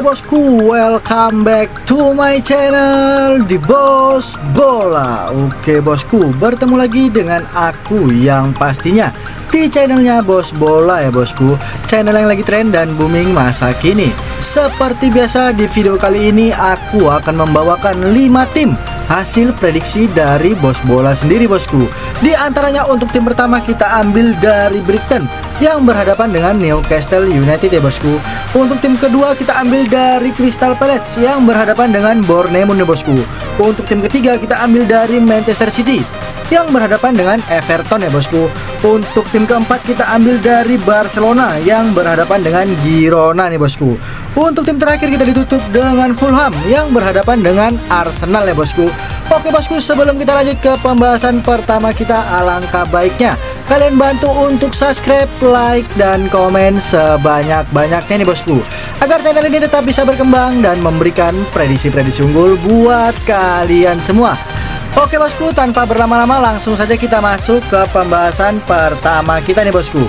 bosku, welcome back to my channel di Bos Bola. Oke bosku, bertemu lagi dengan aku yang pastinya di channelnya Bos Bola ya bosku, channel yang lagi tren dan booming masa kini. Seperti biasa di video kali ini aku akan membawakan 5 tim hasil prediksi dari Bos Bola sendiri bosku. Di antaranya untuk tim pertama kita ambil dari Brighton yang berhadapan dengan Newcastle United ya bosku. Untuk tim kedua kita ambil dari Crystal Palace yang berhadapan dengan Bournemouth ya bosku. Untuk tim ketiga kita ambil dari Manchester City yang berhadapan dengan Everton ya bosku. Untuk tim keempat kita ambil dari Barcelona yang berhadapan dengan Girona nih bosku. Untuk tim terakhir kita ditutup dengan Fulham yang berhadapan dengan Arsenal ya bosku. Oke bosku, sebelum kita lanjut ke pembahasan pertama kita, alangkah baiknya kalian bantu untuk subscribe, like, dan komen sebanyak-banyaknya nih bosku, agar channel ini tetap bisa berkembang dan memberikan prediksi-prediksi unggul buat kalian semua. Oke bosku, tanpa berlama-lama langsung saja kita masuk ke pembahasan pertama kita nih bosku.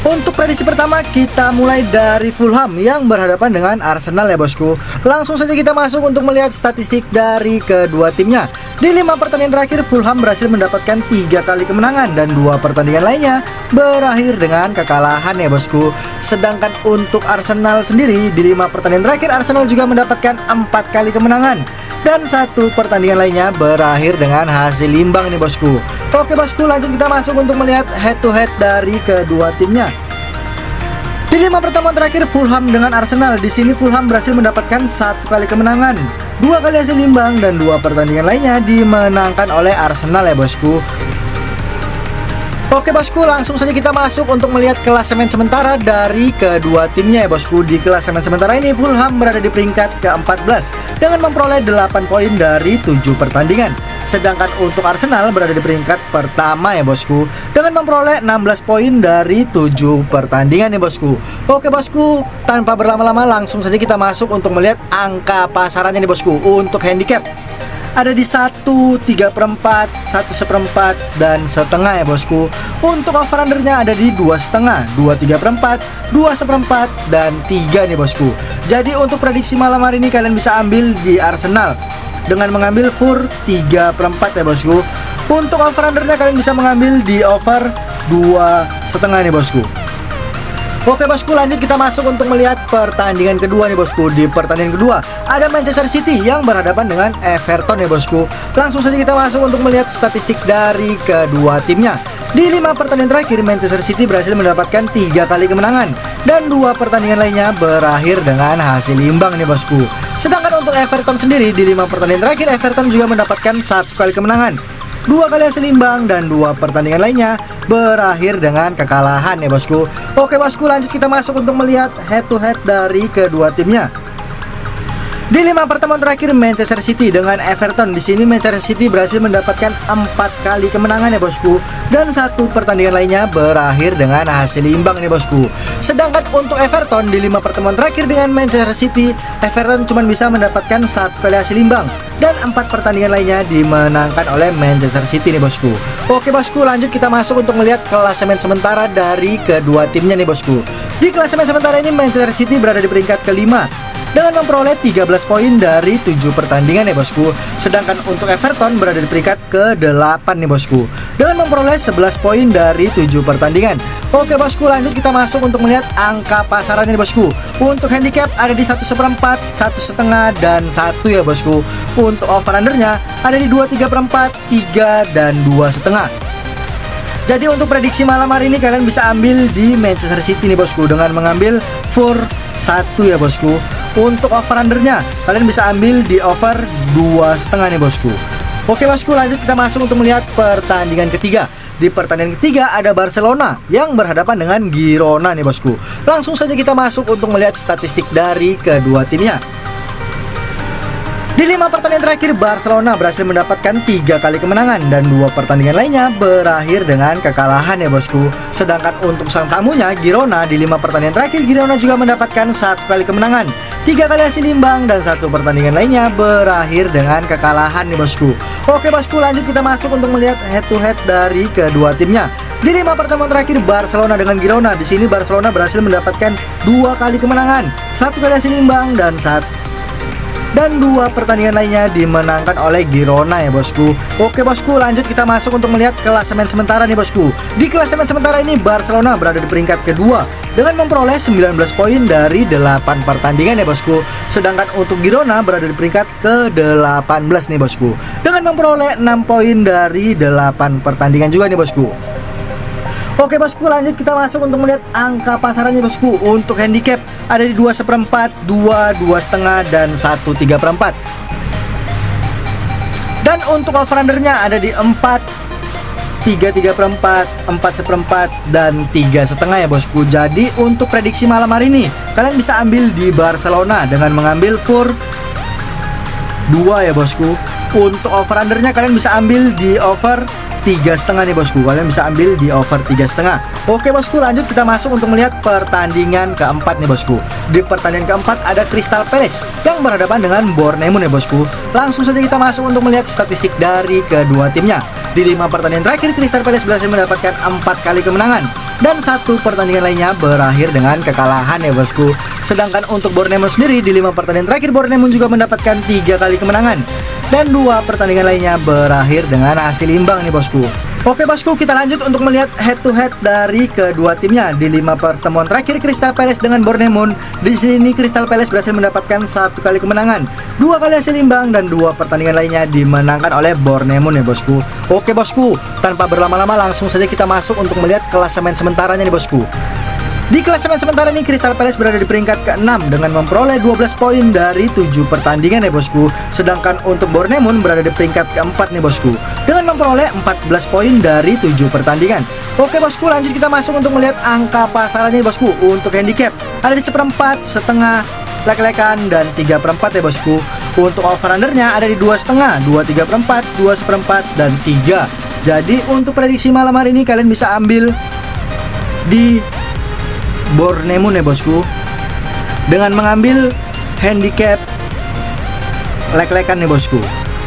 Untuk prediksi pertama kita mulai dari Fulham yang berhadapan dengan Arsenal ya bosku. Langsung saja kita masuk untuk melihat statistik dari kedua timnya. Di 5 pertandingan terakhir Fulham berhasil mendapatkan 3 kali kemenangan dan 2 pertandingan lainnya berakhir dengan kekalahan ya bosku. Sedangkan untuk Arsenal sendiri di 5 pertandingan terakhir Arsenal juga mendapatkan 4 kali kemenangan dan 1 pertandingan lainnya berakhir dengan hasil imbang nih bosku. Oke bosku, lanjut kita masuk untuk melihat head to head dari kedua timnya. Di 5 pertemuan terakhir Fulham dengan Arsenal, di sini Fulham berhasil mendapatkan 1 kali kemenangan, 2 kali hasil imbang, dan 2 pertandingan lainnya dimenangkan oleh Arsenal ya bosku. Oke bosku, langsung saja kita masuk untuk melihat klasemen sementara dari kedua timnya ya bosku. Di klasemen sementara ini Fulham berada di peringkat ke-14 dengan memperoleh 8 poin dari 7 pertandingan. Sedangkan untuk Arsenal berada di peringkat pertama ya bosku dengan memperoleh 16 poin dari 7 pertandingan ya bosku. Oke bosku, tanpa berlama-lama langsung saja kita masuk untuk melihat angka pasarannya nih bosku. Untuk handicap ada di 1/3/4, 1/4, dan setengah ya bosku. Untuk over undernya ada di 2,5, 2/3/4, 2/4, dan 3 nih bosku. Jadi untuk prediksi malam hari ini kalian bisa ambil di Arsenal dengan mengambil FUR 3/4 ya bosku. Untuk over undernya kalian bisa mengambil di over 2,5 nih bosku. Oke bosku, lanjut kita masuk untuk melihat pertandingan kedua nih bosku. Di pertandingan kedua ada Manchester City yang berhadapan dengan Everton ya bosku. Langsung saja kita masuk untuk melihat statistik dari kedua timnya. Di 5 pertandingan terakhir Manchester City berhasil mendapatkan 3 kali kemenangan dan 2 pertandingan lainnya berakhir dengan hasil imbang nih bosku. Sedangkan untuk Everton sendiri di 5 pertandingan terakhir Everton juga mendapatkan 1 kali kemenangan, 2 kali hasil imbang, dan 2 pertandingan lainnya berakhir dengan kekalahan ya bosku. Oke bosku, lanjut kita masuk untuk melihat head to head dari kedua timnya. Di 5 pertemuan terakhir Manchester City dengan Everton, di sini Manchester City berhasil mendapatkan 4 kali kemenangan ya bosku dan 1 pertandingan lainnya berakhir dengan hasil imbang nih bosku. Sedangkan untuk Everton di 5 pertemuan terakhir dengan Manchester City, Everton cuma bisa mendapatkan 1 kali hasil imbang dan 4 pertandingan lainnya dimenangkan oleh Manchester City nih bosku. Oke bosku, lanjut kita masuk untuk melihat klasemen sementara dari kedua timnya nih bosku. Di klasemen sementara ini Manchester City berada di peringkat kelima dengan memperoleh 13 poin dari 7 pertandingan ya bosku. Sedangkan untuk Everton berada di peringkat ke-8 nih bosku dengan memperoleh 11 poin dari 7 pertandingan. Oke bosku, lanjut kita masuk untuk melihat angka pasarannya nih bosku. Untuk handicap ada di 1/4, 1,5, dan 1 ya bosku. Untuk over undernya ada di 2/3/4, 3, dan 2,5. Jadi untuk prediksi malam hari ini kalian bisa ambil di Manchester City nih bosku dengan mengambil FUR 1 ya bosku. Untuk over undernya kalian bisa ambil di over 2,5 nih bosku. Oke bosku, lanjut kita masuk untuk melihat pertandingan ketiga. Di pertandingan ketiga ada Barcelona yang berhadapan dengan Girona nih bosku. Langsung saja kita masuk untuk melihat statistik dari kedua timnya. Di 5 pertandingan terakhir Barcelona berhasil mendapatkan 3 kali kemenangan dan 2 pertandingan lainnya berakhir dengan kekalahan ya bosku. Sedangkan untuk sang tamunya Girona di 5 pertandingan terakhir Girona juga mendapatkan 1 kali kemenangan, 3 kali hasil imbang, dan 1 pertandingan lainnya berakhir dengan kekalahan nih bosku. Oke bosku, lanjut kita masuk untuk melihat head to head dari kedua timnya. Di 5 pertemuan terakhir Barcelona dengan Girona, di sini Barcelona berhasil mendapatkan 2 kali kemenangan, 1 kali hasil imbang dan 2 pertandingan lainnya dimenangkan oleh Girona ya bosku. Oke bosku, lanjut kita masuk untuk melihat klasemen sementara nih bosku. Di klasemen sementara ini Barcelona berada di peringkat kedua dengan memperoleh 19 poin dari 8 pertandingan ya bosku. Sedangkan untuk Girona berada di peringkat ke-18 nih bosku dengan memperoleh 6 poin dari 8 pertandingan juga nih bosku. Oke bosku, lanjut kita masuk untuk melihat angka pasarannya bosku. Untuk handicap ada di 2/1, 2, 2,5 dan 1/3/4. Dan untuk over undernya ada di 4, 3/3/4, 4/1 dan 3,5 ya bosku. Jadi untuk prediksi malam hari ini kalian bisa ambil di Barcelona dengan mengambil for 2 ya bosku. Untuk over undernya kalian bisa ambil di over 3,5 nih bosku. Kalian bisa ambil di over 3,5. Oke bosku, lanjut kita masuk untuk melihat pertandingan keempat nih bosku. Di pertandingan keempat ada Crystal Palace yang berhadapan dengan Bournemouth ya bosku. Langsung saja kita masuk untuk melihat statistik dari kedua timnya. Di 5 pertandingan terakhir Crystal Palace berhasil mendapatkan 4 kali kemenangan dan 1 pertandingan lainnya berakhir dengan kekalahan ya bosku. Sedangkan untuk Bournemouth sendiri di 5 pertandingan terakhir Bournemouth juga mendapatkan 3 kali kemenangan dan 2 pertandingan lainnya berakhir dengan hasil imbang nih bosku. Oke bosku, kita lanjut untuk melihat head to head dari kedua timnya. Di 5 pertemuan terakhir Crystal Palace dengan Bournemouth, di sini Crystal Palace berhasil mendapatkan 1 kali kemenangan, 2 kali hasil imbang dan 2 pertandingan lainnya dimenangkan oleh Bournemouth ya bosku. Oke bosku, tanpa berlama-lama langsung saja kita masuk untuk melihat klasemen sementaranya nih bosku. Di klasemen sementara ini Crystal Palace berada di peringkat ke-6 dengan memperoleh 12 poin dari 7 pertandingan ya bosku. Sedangkan untuk Bournemouth berada di peringkat ke-4 nih bosku dengan memperoleh 14 poin dari 7 pertandingan. Oke bosku, lanjut kita masuk untuk melihat angka pasarannya bosku. Untuk handicap ada di 1/4, setengah, lek-lekan dan 3/4 ya bosku. Untuk over undernya ada di 2,5, 2/3/4, 2/1 dan 3. Jadi untuk prediksi malam hari ini kalian bisa ambil di Bournemouth ya bosku dengan mengambil handicap lek-lekan nih bosku.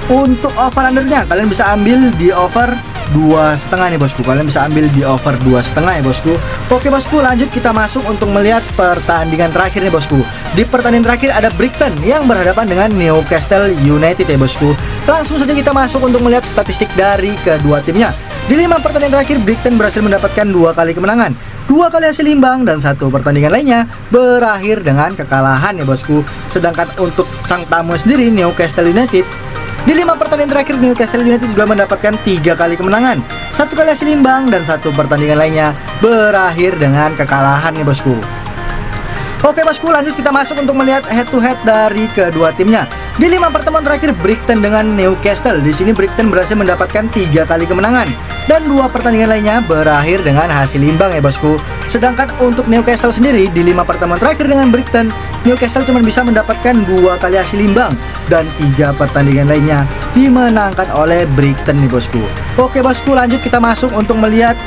Untuk over undernya kalian bisa ambil di over 2,5 nih bosku. Kalian bisa ambil di over 2,5 ya bosku. Oke bosku, lanjut kita masuk untuk melihat pertandingan terakhir nih bosku. Di pertandingan terakhir ada Brighton yang berhadapan dengan Newcastle United ya bosku. Langsung saja kita masuk untuk melihat statistik dari kedua timnya. Di 5 pertandingan terakhir Brighton berhasil mendapatkan 2 kali kemenangan, 2 kali hasil imbang dan 1 pertandingan lainnya berakhir dengan kekalahan ya bosku. Sedangkan untuk sang tamu sendiri Newcastle United, di 5 pertandingan terakhir Newcastle United juga mendapatkan 3 kali kemenangan, 1 kali hasil imbang dan 1 pertandingan lainnya berakhir dengan kekalahan ya bosku. Oke bosku, lanjut kita masuk untuk melihat head to head dari kedua timnya. Di 5 pertemuan terakhir Brighton dengan Newcastle, di sini Brighton berhasil mendapatkan 3 kali kemenangan dan 2 pertandingan lainnya berakhir dengan hasil imbang ya bosku. Sedangkan untuk Newcastle sendiri di 5 pertemuan terakhir dengan Brighton, Newcastle cuma bisa mendapatkan 2 kali hasil imbang dan 3 pertandingan lainnya dimenangkan oleh Brighton nih bosku. Oke bosku, lanjut kita masuk untuk melihat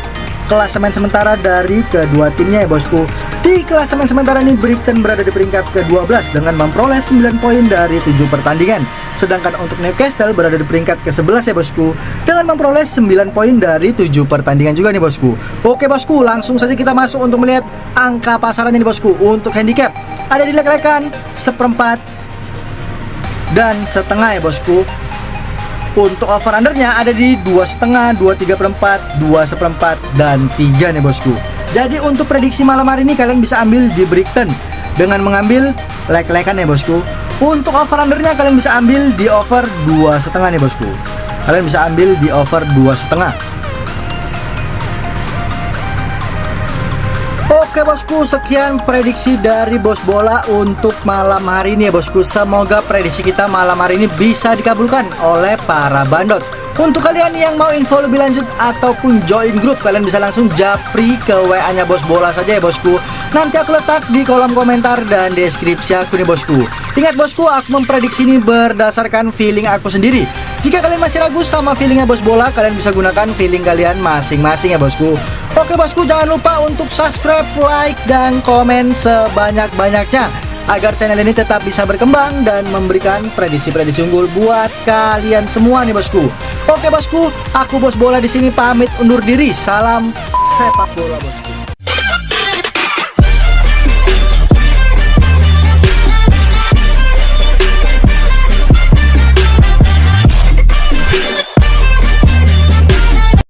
klasemen sementara dari kedua timnya ya bosku. Di klasemen sementara ini Brighton berada di peringkat ke-12 dengan memperoleh 9 poin dari 7 pertandingan. Sedangkan untuk Newcastle berada di peringkat ke-11 ya bosku dengan memperoleh 9 poin dari 7 pertandingan juga nih bosku. Oke bosku, langsung saja kita masuk untuk melihat angka pasarannya nih bosku. Untuk handicap ada di lek-lekan, 1/4 dan setengah ya bosku. Untuk over undernya ada di 2,5, 2/3/4, 2/1 dan 3 nih bosku. Jadi untuk prediksi malam hari ini kalian bisa ambil di Brighton dengan mengambil lek-lekan ya bosku. Untuk over undernya kalian bisa ambil di over 2,5 nih bosku. Kalian bisa ambil di over 2,5. Oke bosku, sekian prediksi dari Bos Bola untuk malam hari ini ya bosku. Semoga prediksi kita malam hari ini bisa dikabulkan oleh para bandot. Untuk kalian yang mau info lebih lanjut ataupun join grup, kalian bisa langsung japri ke WA-nya Bos Bola saja ya bosku. Nanti aku letak di kolom komentar dan deskripsi aku nih bosku. Ingat bosku, aku memprediksi ini berdasarkan feeling aku sendiri. Jika kalian masih ragu sama feelingnya Bos Bola, kalian bisa gunakan feeling kalian masing-masing ya bosku. Oke bosku, jangan lupa untuk subscribe, like, dan komen sebanyak-banyaknya. agar channel ini tetap bisa berkembang dan memberikan prediksi-prediksi unggul buat kalian semua nih bosku. Oke bosku, aku Bos Bola di sini pamit undur diri. Salam sepak bola bosku.